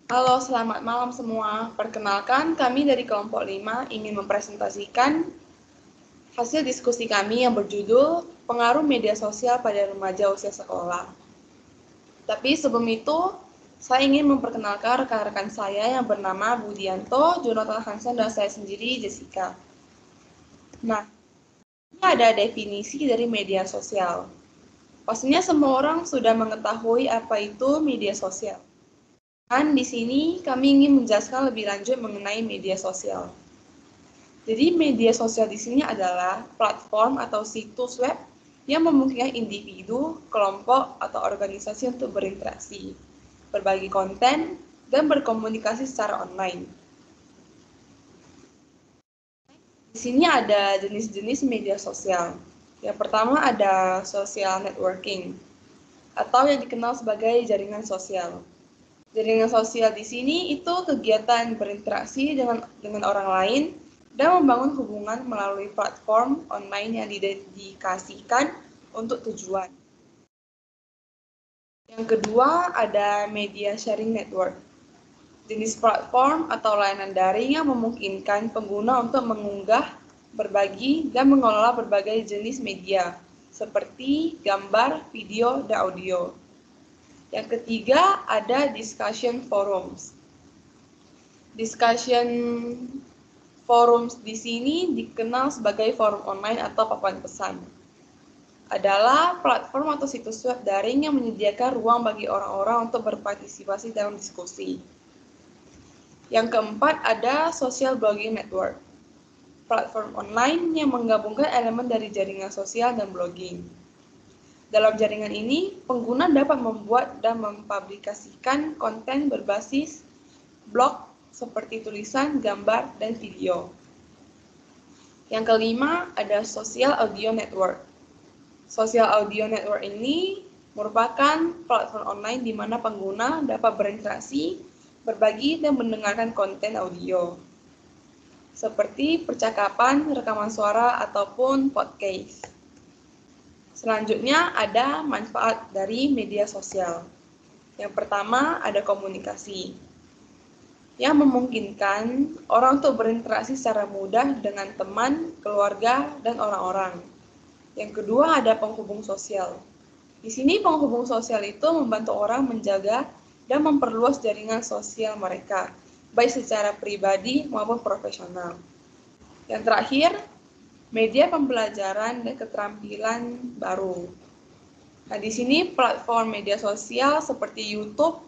Halo, selamat malam semua. Perkenalkan, kami dari kelompok 5 ingin mempresentasikan hasil diskusi kami yang berjudul Pengaruh Media Sosial pada Remaja Usia Sekolah. Tapi sebelum itu, saya ingin memperkenalkan rekan-rekan saya yang bernama Budianto, Jonathan Hansen, dan saya sendiri, Jessica. Nah, ini ada definisi dari media sosial. Pastinya semua orang sudah mengetahui apa itu media sosial. Dan di sini kami ingin menjelaskan lebih lanjut mengenai media sosial. Jadi media sosial di sini adalah platform atau situs web yang memungkinkan individu, kelompok, atau organisasi untuk berinteraksi, berbagi konten, dan berkomunikasi secara online. Di sini ada jenis-jenis media sosial. Yang pertama ada social networking, atau yang dikenal sebagai jaringan sosial. Jaringan sosial di sini itu kegiatan berinteraksi dengan orang lain dan membangun hubungan melalui platform online yang didedikasikan untuk tujuan. Yang kedua ada media sharing network. Jenis platform atau layanan daring yang memungkinkan pengguna untuk mengunggah, berbagi, dan mengelola berbagai jenis media, seperti gambar, video, dan audio. Yang ketiga ada discussion forums. Discussion forums di sini dikenal sebagai forum online atau papan pesan. Adalah platform atau situs web daring yang menyediakan ruang bagi orang-orang untuk berpartisipasi dalam diskusi. Yang keempat ada social blogging network. Platform online yang menggabungkan elemen dari jaringan sosial dan blogging. Dalam jaringan ini, pengguna dapat membuat dan mempublikasikan konten berbasis blog seperti tulisan, gambar, dan video. Yang kelima, ada social audio network. Social audio network ini merupakan platform online di mana pengguna dapat berinteraksi, berbagi, dan mendengarkan konten audio, seperti percakapan, rekaman suara, ataupun podcast. Selanjutnya ada manfaat dari media sosial. Yang pertama ada komunikasi, yang memungkinkan orang untuk berinteraksi secara mudah dengan teman, keluarga, dan orang-orang. Yang kedua ada penghubung sosial. Di sini penghubung sosial itu membantu orang menjaga dan memperluas jaringan sosial mereka, baik secara pribadi maupun profesional. Yang terakhir, media pembelajaran dan keterampilan baru. Nah, di sini platform media sosial seperti YouTube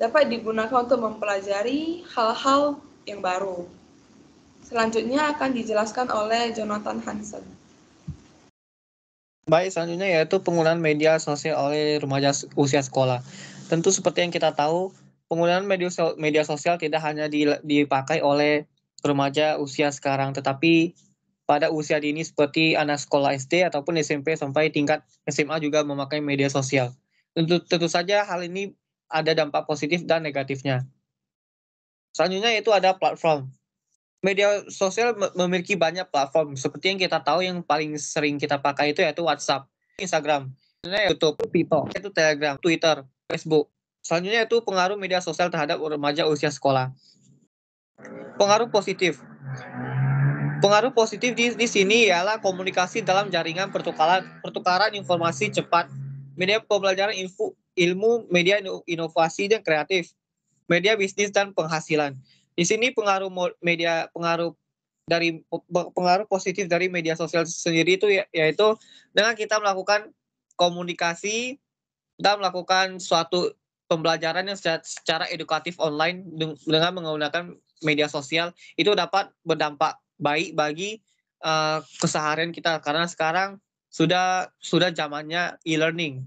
dapat digunakan untuk mempelajari hal-hal yang baru. Selanjutnya akan dijelaskan oleh Jonathan Hansen. Baik, selanjutnya yaitu penggunaan media sosial oleh remaja usia sekolah. Tentu seperti yang kita tahu, penggunaan media sosial tidak hanya dipakai oleh remaja usia sekarang, tetapi pada usia dini seperti anak sekolah SD ataupun SMP sampai tingkat SMA juga memakai media sosial. Tentu saja hal ini ada dampak positif dan negatifnya. Selanjutnya yaitu ada platform. Media sosial memiliki banyak platform. Seperti yang kita tahu yang paling sering kita pakai itu yaitu WhatsApp, Instagram, YouTube, TikTok, itu Telegram, Twitter, Facebook. Selanjutnya itu pengaruh media sosial terhadap remaja usia sekolah. Pengaruh positif. Pengaruh positif di sini ialah komunikasi dalam jaringan pertukaran informasi cepat, media pembelajaran ilmu, media inovasi dan kreatif, media bisnis dan penghasilan. Di sini pengaruh positif dari media sosial sendiri itu yaitu dengan kita melakukan komunikasi dan melakukan suatu pembelajaran yang secara edukatif online dengan menggunakan media sosial itu dapat berdampak baik bagi keseharian kita karena sekarang sudah zamannya e-learning.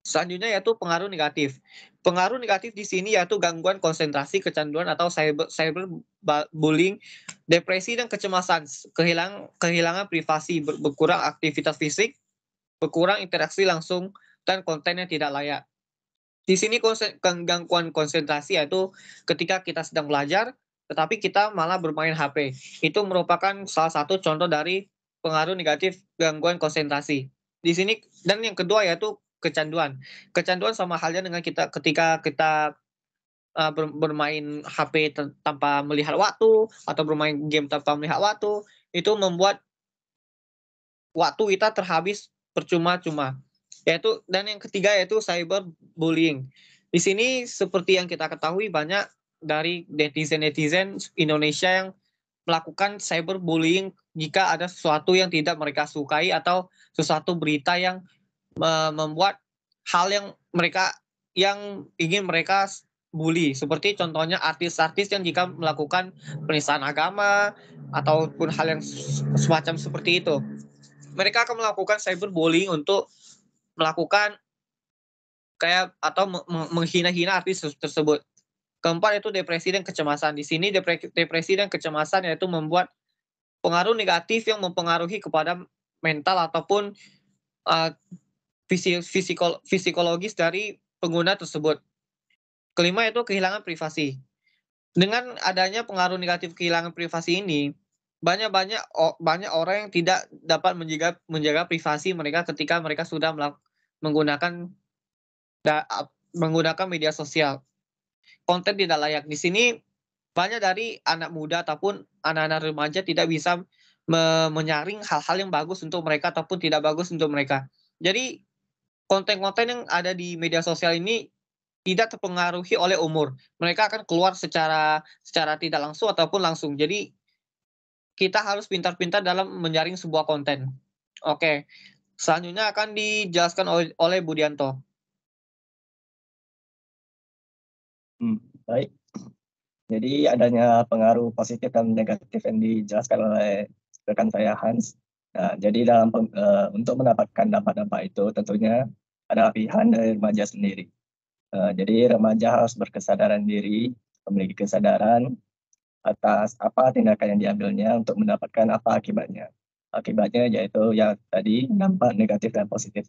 Selanjutnya yaitu pengaruh negatif. Pengaruh negatif di sini yaitu gangguan konsentrasi, kecanduan atau cyberbullying, depresi dan kecemasan, kehilangan privasi, berkurang aktivitas fisik, berkurang interaksi langsung dan konten yang tidak layak. Di sini gangguan konsentrasi yaitu ketika kita sedang belajar tetapi kita malah bermain HP. Itu merupakan salah satu contoh dari pengaruh negatif gangguan konsentrasi. Di sini dan yang kedua yaitu kecanduan. Kecanduan sama halnya dengan ketika kita bermain HP tanpa melihat waktu atau bermain game tanpa melihat waktu, itu membuat waktu kita terhabis percuma-cuma. Dan yang ketiga yaitu cyberbullying. Di sini seperti yang kita ketahui banyak dari netizen-netizen Indonesia yang melakukan cyberbullying jika ada sesuatu yang tidak mereka sukai atau sesuatu berita yang membuat hal yang ingin mereka bully. Seperti contohnya artis-artis yang jika melakukan penistaan agama ataupun hal yang semacam seperti itu. Mereka akan melakukan cyberbullying untuk melakukan kayak atau menghina-hina artis tersebut. Keempat itu depresi dan kecemasan. Di sini depresi dan kecemasan yaitu membuat pengaruh negatif yang mempengaruhi kepada mental ataupun psikologis dari pengguna tersebut. Kelima itu kehilangan privasi. Dengan adanya pengaruh negatif kehilangan privasi ini, banyak orang yang tidak dapat menjaga privasi mereka ketika mereka sudah menggunakan media sosial. Konten tidak layak. Di sini banyak dari anak muda ataupun anak-anak remaja tidak bisa menyaring hal-hal yang bagus untuk mereka ataupun tidak bagus untuk mereka. Jadi konten-konten yang ada di media sosial ini tidak terpengaruhi oleh umur. Mereka akan keluar secara tidak langsung ataupun langsung. Jadi kita harus pintar-pintar dalam menyaring sebuah konten. Oke. Selanjutnya akan dijelaskan oleh Budianto. Baik. Jadi adanya pengaruh positif dan negatif yang dijelaskan oleh rekan saya Hans. Nah, jadi untuk mendapatkan dampak-dampak itu tentunya ada pilihan dari remaja sendiri. Jadi remaja harus berkesadaran diri, memiliki kesadaran atas apa tindakan yang diambilnya untuk mendapatkan apa akibatnya. Akibatnya yaitu yang tadi dampak negatif dan positif.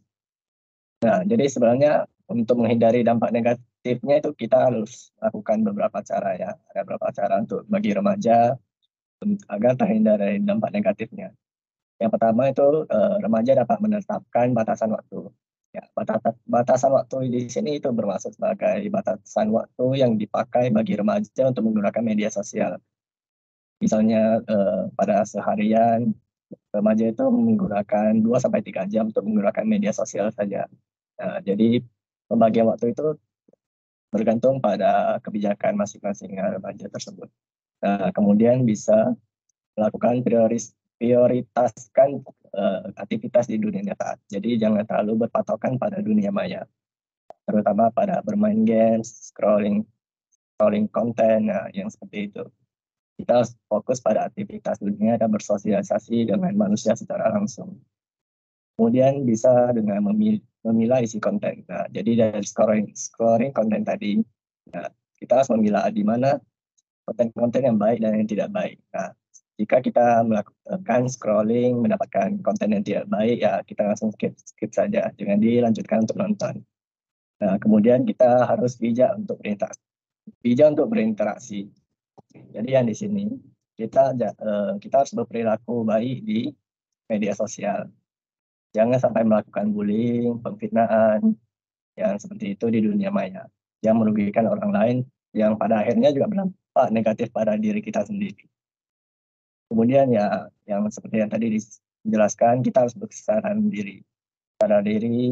Nah, jadi sebenarnya untuk menghindari dampak negatifnya itu kita harus lakukan beberapa cara ya. Ada beberapa cara untuk bagi remaja agar terhindar dari dampak negatifnya. Yang pertama itu remaja dapat menetapkan batasan waktu. Ya, batasan waktu di sini itu bermaksud sebagai batasan waktu yang dipakai bagi remaja untuk menggunakan media sosial. Misalnya pada seharian remaja itu menggunakan 2-3 jam untuk menggunakan media sosial saja. Nah, jadi pembagian waktu itu bergantung pada kebijakan masing-masing remaja tersebut. Nah, kemudian bisa melakukan prioritaskan aktivitas di dunia nyata. Jadi jangan terlalu berpatokan pada dunia maya, terutama pada bermain games, scrolling konten, yang seperti itu. Kita harus fokus pada aktivitas dunia dan bersosialisasi dengan manusia secara langsung. Kemudian bisa dengan memilah isi konten. Nah, jadi dari scrolling konten tadi, nah, kita harus memilah di mana konten-konten yang baik dan yang tidak baik. Nah, jika kita melakukan scrolling, mendapatkan konten yang tidak baik, ya kita langsung skip saja, jangan dilanjutkan untuk nonton. Nah, kemudian kita harus bijak untuk berinteraksi. Jadi yang di sini kita harus berperilaku baik di media sosial. Jangan sampai melakukan bullying, pengfitnaan, yang seperti itu di dunia maya, yang merugikan orang lain, yang pada akhirnya juga berdampak negatif pada diri kita sendiri. Kemudian ya, yang seperti yang tadi dijelaskan, kita harus berkesadaran diri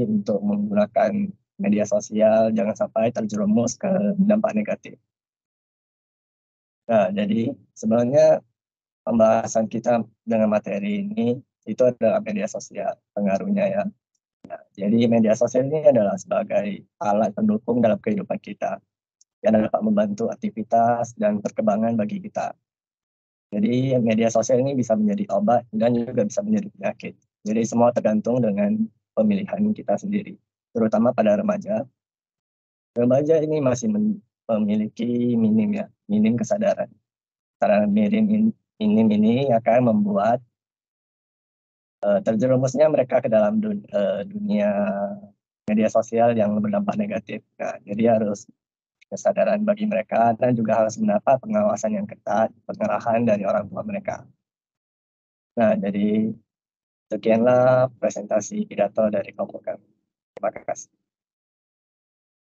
untuk menggunakan media sosial, jangan sampai terjerumus ke dampak negatif. Nah, jadi sebenarnya pembahasan kita dengan materi ini itu adalah media sosial, pengaruhnya ya. Nah, jadi media sosial ini adalah sebagai alat pendukung dalam kehidupan kita yang dapat membantu aktivitas dan perkembangan bagi kita. Jadi media sosial ini bisa menjadi obat dan juga bisa menjadi penyakit. Jadi semua tergantung dengan pemilihan kita sendiri, terutama pada remaja. Remaja ini masih memiliki minim kesadaran. Kesadaran minim ini akan membuat terjerumusnya mereka ke dalam dunia media sosial yang berdampak negatif. Nah, jadi harus kesadaran bagi mereka dan juga harus mendapat pengawasan yang ketat, pengarahan dari orang tua mereka. Nah, jadi sekianlah presentasi pidato dari kelompok kami. Terima kasih.